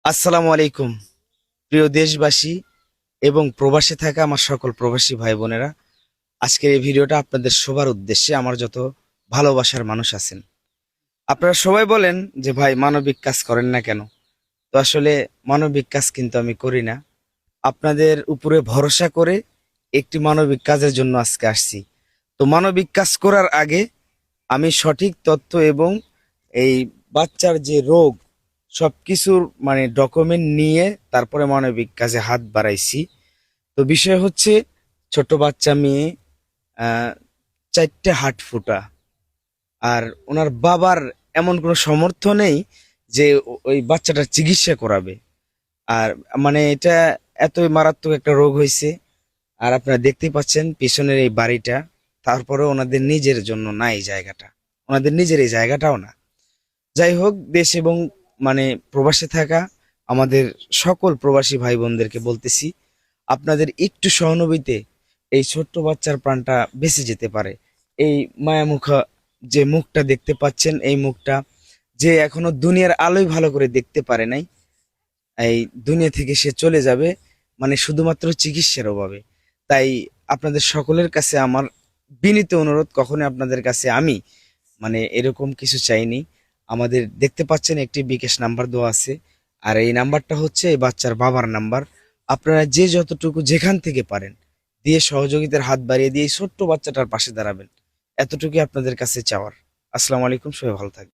আসসালামু আলাইকুম প্রিয় দেশবাসী এবং প্রবাসে থাকা আমার সকল প্রবাসী ভাই বোনেরা। আজকের এই ভিডিওটা আপনাদের সবার উদ্দেশ্যে। আমার যত ভালোবাসার মানুষ আছেন, আপনারা সবাই বলেন যে ভাই মানবিক কাজ করেন না কেন। তো আসলে মানবিক কাজ কিন্তু আমি করি না, আপনাদের উপরে ভরসা করে একটি মানবিক কাজের জন্য আজকে আসছি। তো মানবিক কাজ করার আগে আমি সঠিক তথ্য এবং এই বাচ্চার যে রোগ সবকিছুর মানে ডকুমেন্ট নিয়ে তারপরে মানবিক কাজে হাত বাড়াইছি। তো বিষয় হচ্ছে, ছোট বাচ্চা মেয়ে, আহ 4টে হাত ফুটা, আর ওনার বাবার এমন কোনো সামর্থ্য নেই যে ওই বাচ্চাটার চিকিৎসা করাবে। আর মানে এটা এতই মারাত্মক একটা রোগ হয়েছে। আর আপনারা দেখতেই পাচ্ছেন পিছনের এই বাড়িটা, তারপরে ওনাদের নিজের জন্য না এই জায়গাটা, ওনাদের নিজের এই জায়গাটাও না। যাই হোক, দেশ এবং মানে প্রবাসে থাকা আমাদের সকল প্রবাসী ভাই বোনদেরকে বলতেছি, আপনাদের একটু সহানুভূতিতে এই ছোট্ট বাচ্চার প্রাণটা বেঁচে যেতে পারে। এই মায়ামুখা যে মুখটা দেখতে পাচ্ছেন, এই মুখটা যে এখনো দুনিয়ার আলোয় ভালো করে দেখতে পারে নাই, এই দুনিয়া থেকে সে চলে যাবে মানে শুধুমাত্র চিকিৎসার অভাবে। তাই আপনাদের সকলের কাছে আমার বিনীত অনুরোধ, কখনোই আপনাদের কাছে আমি মানে এরকম কিছু চাইনি। আমাদের দেখতে পাচ্ছেন একটি বিকাশ নাম্বার দেওয়া আছে, আর এই নাম্বারটা হচ্ছে এই বাচ্চার বাবার নাম্বার। আপনারা যে যতটুকু যেখান থেকে পারেন দিয়ে সহযোগিতার হাত বাড়িয়ে দিয়ে এই ছোট্ট বাচ্চাটার পাশে দাঁড়াবেন, এতটুকুই আপনাদের কাছে চাওয়ার। আসসালামু আলাইকুম, সবাই ভালো থাকবেন।